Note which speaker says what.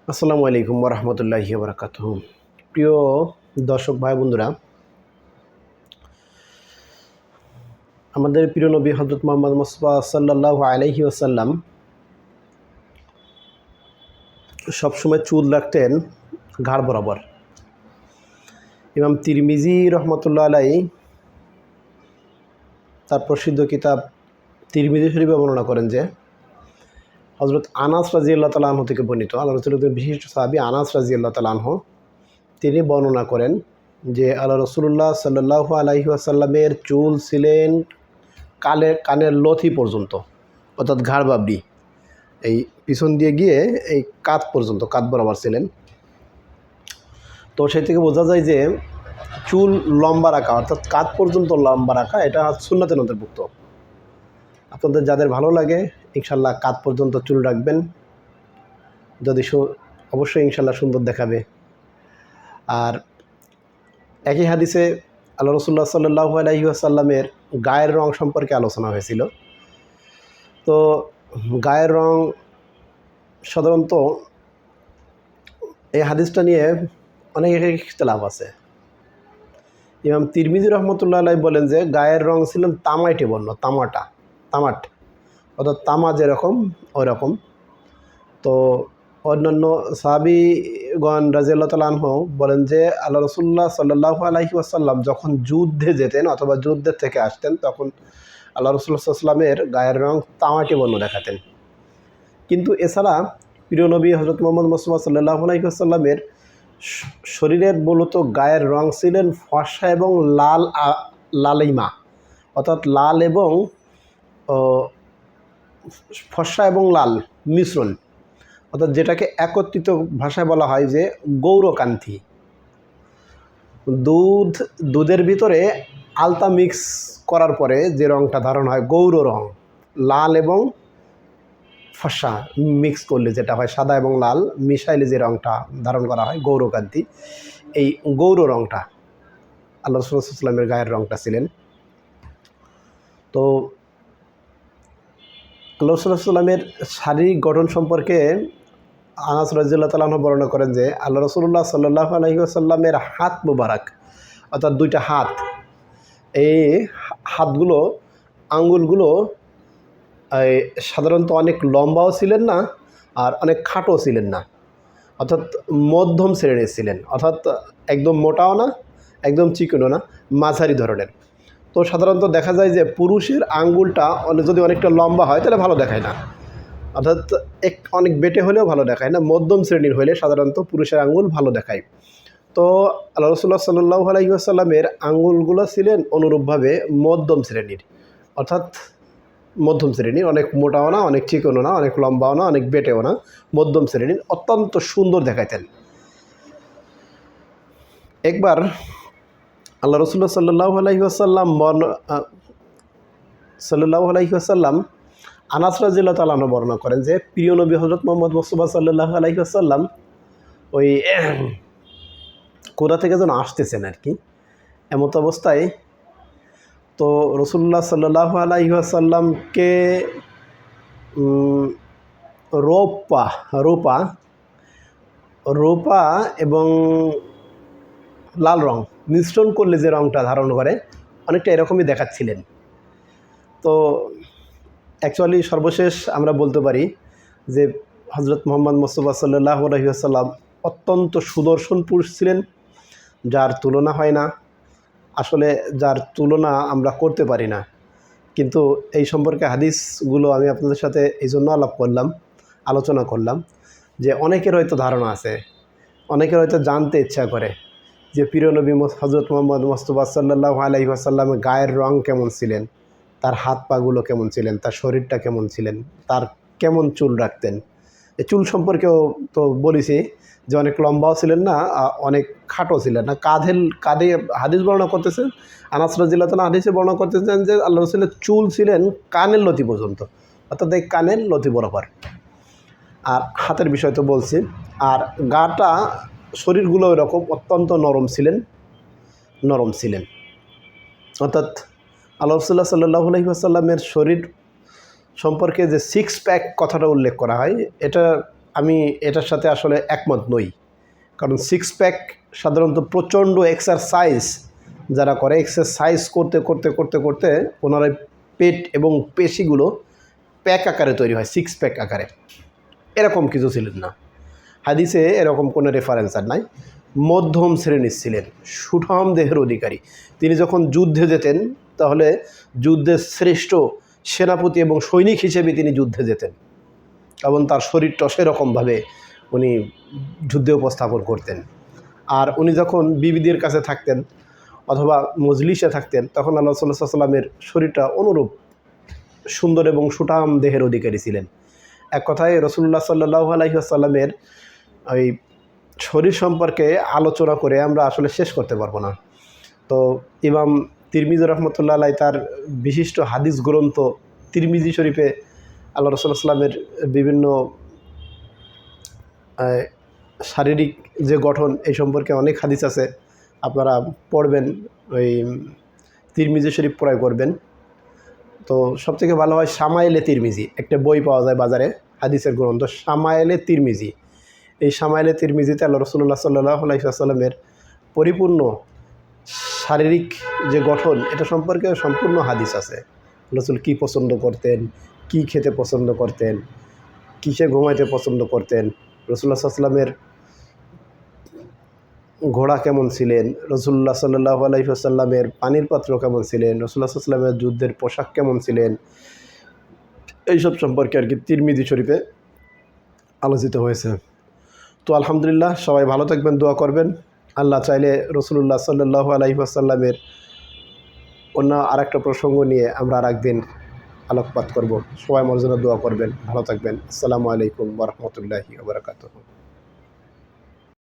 Speaker 1: আসসালামু আলাইকুম ওরহমতুল্লাহি বারাকাতুহু। প্রিয় দর্শক ভাই বন্ধুরা, আমাদের প্রিয় নবী হযরত মুহাম্মদ মুস্তাফা সাল্লাল্লাহু আলাইহি ওয়াসাল্লাম সবসময় চুল রাখতেন ঘাড় বরাবর। ইমাম তিরমিজি রহমতুল্লাহ আলাইহি তার প্রসিদ্ধ কিতাব তিরমিজি শরীফে বর্ণনা করেন যে হযরত আনাস রাদিয়াল্লাহু তাআলা আনহু থেকে বর্ণিত, আল্লাহ রাসূলের বিশিষ্ট সাহাবী আনাস রাদিয়াল্লাহু তাআলা আনহু তিনি বর্ণনা করেন যে আল্লাহ রাসূলুল্লাহ সাল্লাল্লাহু আলাইহি ওয়াসাল্লামের চুল ছিলেন কানের লথি পর্যন্ত, অর্থাৎ ঘাড় বাবরি এই পিছন দিয়ে গিয়ে এই কাঁধ পর্যন্ত, কাঁধ বরাবর ছিলেন। তো সেই থেকে বোঝা যায় যে চুল লম্বা রাখা, অর্থাৎ কাঁধ পর্যন্ত লম্বা রাখা, এটা সুন্নাতের অন্তর্ভুক্ত। আপনাদের যাদের ভালো লাগে ইনশাল্লাহ কাঁধ পর্যন্ত চুল রাখবেন, যদি অবশ্যই ইনশাল্লাহ সুন্দর দেখাবে। আর একই হাদিসে আল্লাহ রাসূলুল্লাহ সাল্লাল্লাহু আলাইহি ওয়াসাল্লামের গায়ের রং সম্পর্কে আলোচনা হয়েছিল। তো গায়ের রং সাধারণত এই হাদিসটা নিয়ে অনেক ইখতিলাফ আছে। ইমাম তিরমিজি রহমতুল্লাহ আলাইহি বলেন যে গায়ের রং ছিলেন তামাটে বর্ণ, তামাট, অর্থাৎ তামা যেরকম ওই রকম। তো অন্যান্য সাহাবীগণ রাদিয়াল্লাহু তাআলা আনহু বলেন যে আল্লাহ রাসূলুল্লাহ সাল্লাল্লাহু আলাইহি ওয়াসাল্লাম যখন যুদ্ধে যেতেন অথবা যুদ্ধের থেকে আসতেন, তখন আল্লাহ রাসূলুল্লাহ সাল্লাল্লাহু আলাইহি ওয়াসাল্লামের গায়ের রং তামাটে বর্ণ দেখাতেন। কিন্তু এছাড়া প্রিয় নবী হযরত মুহাম্মদ মুস্তাফা সাল্লাল্লাহু আলাইহি ওয়াসাল্লামের শরীরের মূলত গায়ের রং ছিলেন ফর্সা এবং লালিমা, অর্থাৎ লাল এবং ফর্সা এবং লাল মিশ্রণ, অর্থাৎ যেটাকে একত্রিত ভাষায় বলা হয় যে গৌরকান্তি। দুধের ভিতরে আলতা মিক্স করার পরে যে রঙটা ধারণ হয় গৌর রং, লাল এবং ফর্সা মিক্স করলে যেটা হয়, সাদা এবং লাল মিশাইলে যে রঙটা ধারণ করা হয় গৌরকান্তি, এই গৌর রঙটা আল্লাহ রাসূলুল্লাহ সাল্লাল্লাহু আলাইহি ওয়াসাল্লামের গায়ের রঙটা ছিলেন। তো আল্লাহ রাসূলুল্লাহ সাল্লাল্লাহু আলাইহি ওয়াসাল্লামের শারীরিক গঠন সম্পর্কে আনাস রাদিয়াল্লাহু তাআলা আনহু বর্ণনা করেন যে আল্লাহ রাসূলুল্লাহ সাল্লাল্লাহু আলাইহি ওয়াসাল্লামের হাত মুবারক, অর্থাৎ দুইটা হাত, এই হাতগুলো, আঙ্গুলগুলো সাধারণত অনেক লম্বাও ছিলেন না আর অনেক খাটো ছিলেন না, অর্থাৎ মধ্যম শ্রেণীর ছিলেন, অর্থাৎ একদম মোটাও না একদম চিকনও না, মাঝারি ধরনের। তো সাধারণত দেখা যায় যে পুরুষের আঙ্গুলটা যদি অনেকটা লম্বা হয় তাহলে ভালো দেখায় না, অর্থাৎ অনেক বেটে হলেও ভালো দেখায় না, মধ্যম শ্রেণীর হলে সাধারণত পুরুষের আঙ্গুল ভালো দেখায়। তো আল্লাহ রাসূলুল্লাহ সাল্লাল্লাহু আলাইহি ওয়াসাল্লামের আঙ্গুলগুলো ছিলেন অনুরূপভাবে মধ্যম শ্রেণীর, অর্থাৎ মধ্যম শ্রেণীর, অনেক মোটাও না অনেক চিকনও না অনেক লম্বাও না অনেক বেটেও না, মধ্যম শ্রেণীর, অত্যন্ত সুন্দর দেখাইতেন। একবার আল্লাহ রাসূলুল্লাহ সাল্লাল্লাহু আলাইহি ওয়াসাল্লাম আনাস রাদিয়াল্লাহু তাআলা আনহু বর্ণনা করেন যে প্রিয় নবী হযরত মুহাম্মদ মুস্তাফা সাল্লাল্লাহু আলাইহি ওয়াসাল্লাম ওই কোথা থেকে যেন আসতেছেন আর কি, এমত অবস্থায় তো রাসূলুল্লাহ সাল্লাল্লাহু আলাইহি ওয়াসাল্লামকে রূপা এবং লাল রং মিশ্রণ করলে যে রংটা ধারণ করে অনেকটা এরকমই দেখাচ্ছিলেন। তো অ্যাকচুয়ালি সর্বশেষ আমরা বলতে পারি যে হযরত মুহাম্মদ মুস্তাফা সাল্লাল্লাহু আলাইহি ওয়াসাল্লাম অত্যন্ত সুদর্শন পুরুষ ছিলেন, যার তুলনা হয় না, আসলে যার তুলনা আমরা করতে পারি না। কিন্তু এই সম্পর্কে হাদিসগুলো আমি আপনাদের সাথে এই জন্য আলোচনা করলাম যে অনেকের হয়তো ধারণা আছে, অনেকের হয়তো জানতে ইচ্ছা করে যে প্রিয় নবী হযরত মুহাম্মদ মুস্তাফা সাল্লাল্লাহু আলাইহি ওয়াসাল্লামের গায়ের রং কেমন ছিলেন, তার হাত পাগুলো কেমন ছিলেন, তার শরীরটা কেমন ছিলেন, তার কেমন চুল রাখতেন। এই চুল সম্পর্কেও তো বলেছি যে অনেক লম্বাও ছিলেন না অনেক খাটো ছিলেন না, কাঁধে হাদিস বর্ণনা করতেছেন, আনাস রাদিয়াল্লাহু তাআলা হাদিসে বর্ণনা করতেছেন যে আল্লাহ রাসূলের চুল ছিলেন কানের লতি পর্যন্ত, অর্থাৎ এই কানের লতি বরাবর। আর হাতের বিষয় তো বলছি, আর গাটা শরীরগুলো এরকম অত্যন্ত নরম ছিলেন, অর্থাৎ আল্লাহ রাসূলুল্লাহ সাল্লাল্লাহু আলাইহি ওয়াসাল্লামের শরীর সম্পর্কে যে সিক্স প্যাক কথাটা উল্লেখ করা হয়, এটা আমি এটার সাথে আসলে একমত নই। কারণ সিক্স প্যাক সাধারণত প্রচণ্ড এক্সারসাইজ যারা করে, এক্সারসাইজ করতে করতে করতে করতে ওনার পেট এবং পেশিগুলো প্যাক আকারে তৈরি হয়, সিক্স প্যাক আকারে। এরকম কিছু ছিলেন না, হাদিসে এরকম কোনো রেফারেন্স আর নাই। মধ্যম শ্রেণীর ছিলেন, সুঠাম দেহের অধিকারী। তিনি যখন যুদ্ধে যেতেন তাহলে যুদ্ধের শ্রেষ্ঠ সেনাপতি এবং সৈনিক হিসেবে তিনি যুদ্ধে যেতেন, এবং তার শরীরটা সেরকমভাবে উনি যুদ্ধে উপস্থাপন করতেন। আর উনি যখন বিবিদের কাছে থাকতেন অথবা মজলিসে থাকতেন তখন আল্লাহ সাল্লাল্লাহু আলাইহি ওয়াসাল্লামের শরীরটা অনুরূপ সুন্দর এবং সুঠাম দেহের অধিকারী ছিলেন। এক কথায় রাসূলুল্লাহ সাল্লাল্লাহু আলাইহি ওয়াসাল্লামের ওই শরীর সম্পর্কে আলোচনা করে আমরা আসলে শেষ করতে পারবো না। তো ইমাম তিরমিজি রহমতুল্লাহ আলাইহি তার বিশিষ্ট হাদিস গ্রন্থ তিরমিজি শরীফে আল্লাহ রাসূল সাল্লামের বিভিন্ন শারীরিক যে গঠন এই সম্পর্কে অনেক হাদিস আছে, আপনারা পড়বেন, ওই তিরমিজি শরীফ ক্রয় করবেন। তো সবথেকে ভালো হয় শামায়েলে তিরমিজি, একটা বই পাওয়া যায় বাজারে হাদিসের গ্রন্থ, শামায়েলে তিরমিজি। এই শামায়েলে তিরমিজিতে আল্লাহ রাসূলুল্লাহ সাল্লাল্লাহু আলাইহি ওয়াসাল্লামের পরিপূর্ণ শারীরিক যে গঠন এটা সম্পর্কে সম্পূর্ণ হাদিস আছে। রাসূল কী পছন্দ করতেন, কী খেতে পছন্দ করতেন, কিসে ঘুমাইতে পছন্দ করতেন, রাসূলুল্লাহ সাল্লাল্লাহু আলাইহি ওয়াসাল্লামের ঘোড়া কেমন ছিলেন, রাসূলুল্লাহ সাল্লাল্লাহু আলাইহি ওয়াসাল্লামের পানির পাত্র কেমন ছিলেন, রাসূলুল্লাহ সাল্লাল্লাহু আলাইহি ওয়াসাল্লামের যুদ্ধের পোশাক কেমন ছিলেন, এইসব সম্পর্কে আর কি তিরমিজি শরীফে আলোচিত হয়েছে। তো আলহামদুলিল্লাহ, সবাই ভালো থাকবেন, দোয়া করবেন। আল্লাহ চাইলে রাসূলুল্লাহ সাল্লাল্লাহু আলাইহি ওয়াসাল্লামের অন্য আরেকটা প্রসঙ্গ নিয়ে আমরা আরেকদিন আলোকপাত করব। সবাই আমার জন্য দোয়া করবেন, ভালো থাকবেন। আসসালামু আলাইকুম ওয়া রাহমাতুল্লাহি ওয়া বারাকাতুহু।